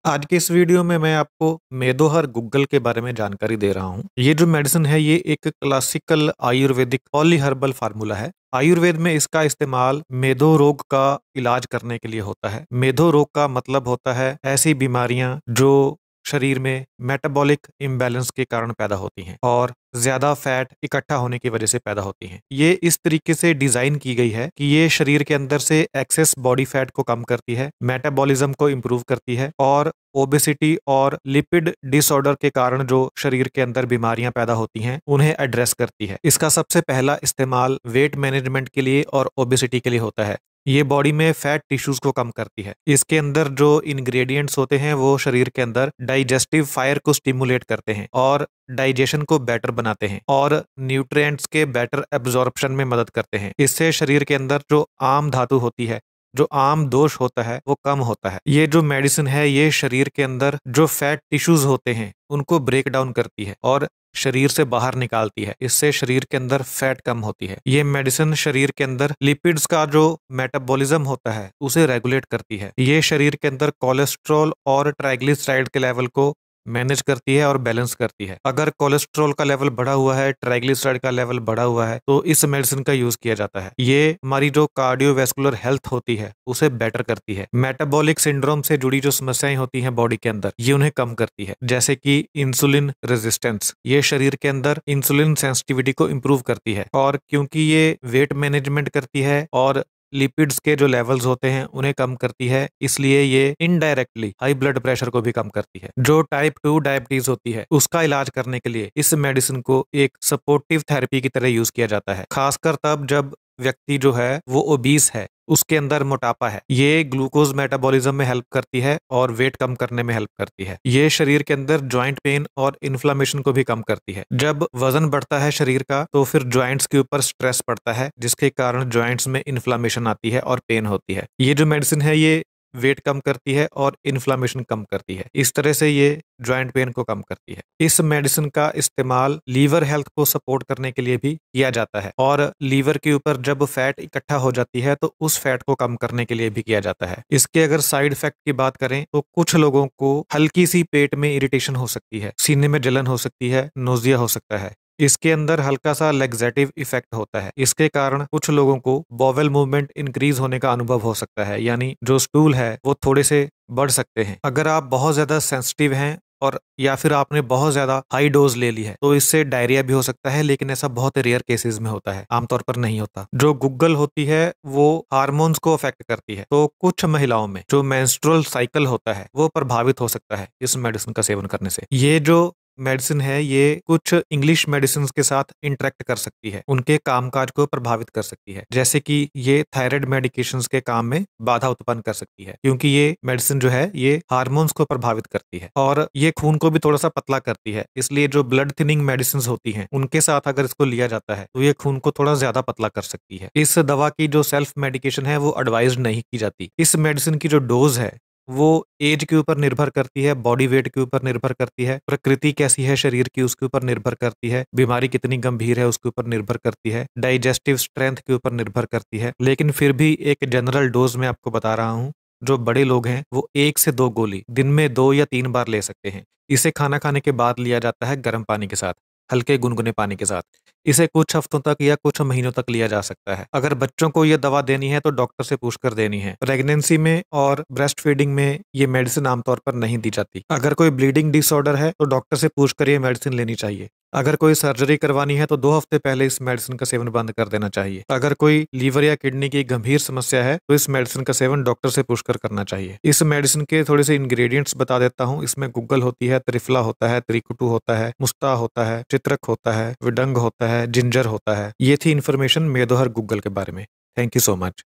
आज के इस वीडियो में मैं आपको मेदोहर गुग्गल के बारे में जानकारी दे रहा हूँ। ये जो मेडिसिन है ये एक classical Ayurvedic poly herbal formula है। आयुर्वेद में इसका इस्तेमाल मेदो रोग का इलाज करने के लिए होता है। मेदो रोग का मतलब होता है ऐसी बीमारियां जो शरीर में मेटाबॉलिक इम्बैलेंस के कारण पैदा होती हैं और ज्यादा फैट इकट्ठा होने की वजह से पैदा होती हैं। ये इस तरीके से डिजाइन की गई है कि ये शरीर के अंदर से एक्सेस बॉडी फैट को कम करती है, मेटाबॉलिज्म को इम्प्रूव करती है और ओबेसिटी और लिपिड डिसऑर्डर के कारण जो शरीर के अंदर बीमारियां पैदा होती हैं उन्हें एड्रेस करती है। इसका सबसे पहला इस्तेमाल वेट मैनेजमेंट के लिए और ओबेसिटी के लिए होता है। ये बॉडी में फैट टिश्यूज को कम करती है। इसके अंदर जो इंग्रेडिएंट्स होते हैं वो शरीर के अंदर डाइजेस्टिव फायर को स्टिमुलेट करते हैं और डाइजेशन को बेटर बनाते हैं और न्यूट्रिएंट्स के बेटर एब्जॉर्प्शन में मदद करते हैं। इससे शरीर के अंदर जो आम धातु होती है, जो आम दोष होता है वो कम होता है। ये जो मेडिसिन है ये शरीर के अंदर जो फैट टिश्यूज होते हैं उनको ब्रेक डाउन करती है और शरीर से बाहर निकालती है। इससे शरीर के अंदर फैट कम होती है। ये मेडिसिन शरीर के अंदर लिपिड्स का जो मेटाबॉलिज्म होता है उसे रेगुलेट करती है। ये शरीर के अंदर कोलेस्ट्रॉल और ट्राइग्लिसराइड के लेवल को मैनेज करती है और बैलेंस करती है। अगर कोलेस्ट्रॉल का लेवल बढ़ा हुआ है, ट्राइग्लिसराइड का लेवल बढ़ा हुआ है तो इस मेडिसिन का यूज किया जाता है। ये हमारी जो कार्डियोवैस्कुलर हेल्थ होती है उसे बेटर करती है। मेटाबॉलिक सिंड्रोम से जुड़ी जो समस्याएं होती हैं बॉडी के अंदर ये उन्हें कम करती है, जैसे कि इंसुलिन रेजिस्टेंस। ये शरीर के अंदर इंसुलिन सेंसिटिविटी को इम्प्रूव करती है और क्योंकि ये वेट मैनेजमेंट करती है और लिपिड्स के जो लेवल्स होते हैं उन्हें कम करती है, इसलिए ये इनडायरेक्टली हाई ब्लड प्रेशर को भी कम करती है। जो टाइप 2 डायबिटीज होती है उसका इलाज करने के लिए इस मेडिसिन को एक सपोर्टिव थेरेपी की तरह यूज किया जाता है, खासकर तब जब व्यक्ति जो है वो ओबीस है, उसके अंदर मोटापा है। ये ग्लूकोज मेटाबॉलिज्म में हेल्प करती है और वेट कम करने में हेल्प करती है। ये शरीर के अंदर जॉइंट पेन और इन्फ्लामेशन को भी कम करती है। जब वजन बढ़ता है शरीर का तो फिर जॉइंट्स के ऊपर स्ट्रेस पड़ता है, जिसके कारण जॉइंट्स में इन्फ्लामेशन आती है और पेन होती है। ये जो मेडिसिन है ये वेट कम करती है और इन्फ्लामेशन कम करती है। इस तरह से ये जॉइंट पेन को कम करती है। इस मेडिसिन का इस्तेमाल लीवर हेल्थ को सपोर्ट करने के लिए भी किया जाता है और लीवर के ऊपर जब फैट इकट्ठा हो जाती है तो उस फैट को कम करने के लिए भी किया जाता है। इसके अगर साइड इफेक्ट की बात करें तो कुछ लोगों को हल्की सी पेट में इरिटेशन हो सकती है, सीने में जलन हो सकती है, नोजिया हो सकता है। इसके अंदर हल्का सा लेग्जेटिव इफेक्ट होता है। इसके कारण कुछ लोगों को बॉवेल मूवमेंट इंक्रीज होने का अनुभव हो सकता है, यानी जो स्टूल है वो थोड़े से बढ़ सकते हैं। अगर आप बहुत ज्यादा सेंसिटिव हैं और या फिर आपने बहुत ज्यादा हाई डोज ले ली है तो इससे डायरिया भी हो सकता है, लेकिन ऐसा बहुत रेयर केसेस में होता है, आमतौर पर नहीं होता। जो गुग्गल होती है वो हार्मोन्स को अफेक्ट करती है, तो कुछ महिलाओं में जो मेंस्ट्रुअल साइकिल होता है वो प्रभावित हो सकता है इस मेडिसिन का सेवन करने से। ये जो मेडिसिन है ये कुछ इंग्लिश मेडिसिन के साथ इंटरेक्ट कर सकती है, उनके कामकाज को प्रभावित कर सकती है, जैसे कि ये थायराइड मेडिकेशंस के काम में बाधा उत्पन्न कर सकती है, क्योंकि ये मेडिसिन जो है ये हार्मोन्स को प्रभावित करती है और ये खून को भी थोड़ा सा पतला करती है। इसलिए जो ब्लड थिनिंग मेडिसिन होती हैं उनके साथ अगर इसको लिया जाता है तो ये खून को थोड़ा ज्यादा पतला कर सकती है। इस दवा की जो सेल्फ मेडिकेशन है वो एडवाइज नहीं की जाती। इस मेडिसिन की जो डोज है वो एज के ऊपर निर्भर करती है, बॉडी वेट के ऊपर निर्भर करती है, प्रकृति कैसी है शरीर की उसके ऊपर निर्भर करती है, बीमारी कितनी गंभीर है उसके ऊपर निर्भर करती है, डाइजेस्टिव स्ट्रेंथ के ऊपर निर्भर करती है। लेकिन फिर भी एक जनरल डोज में आपको बता रहा हूँ, जो बड़े लोग हैं वो 1 से 2 गोली दिन में 2 या 3 बार ले सकते हैं। इसे खाना खाने के बाद लिया जाता है गर्म पानी के साथ, हल्के गुनगुने पानी के साथ। इसे कुछ हफ्तों तक या कुछ महीनों तक लिया जा सकता है। अगर बच्चों को यह दवा देनी है तो डॉक्टर से पूछकर देनी है। प्रेगनेंसी में और ब्रेस्ट फीडिंग में ये मेडिसिन आमतौर पर नहीं दी जाती। अगर कोई ब्लीडिंग डिसऑर्डर है तो डॉक्टर से पूछकर ये मेडिसिन लेनी चाहिए। अगर कोई सर्जरी करवानी है तो 2 हफ्ते पहले इस मेडिसिन का सेवन बंद कर देना चाहिए। अगर कोई लीवर या किडनी की गंभीर समस्या है तो इस मेडिसिन का सेवन डॉक्टर से पूछकर करना चाहिए। इस मेडिसिन के थोड़े से इंग्रेडिएंट्स बता देता हूँ। इसमें गुग्गल होती है, त्रिफला होता है, त्रिकुटु होता है, मुस्ता होता है, चित्रक होता है, विडंग होता है, जिंजर होता है। ये थी इन्फॉर्मेशन मेदोहर गुग्गल के बारे में। Thank you so much.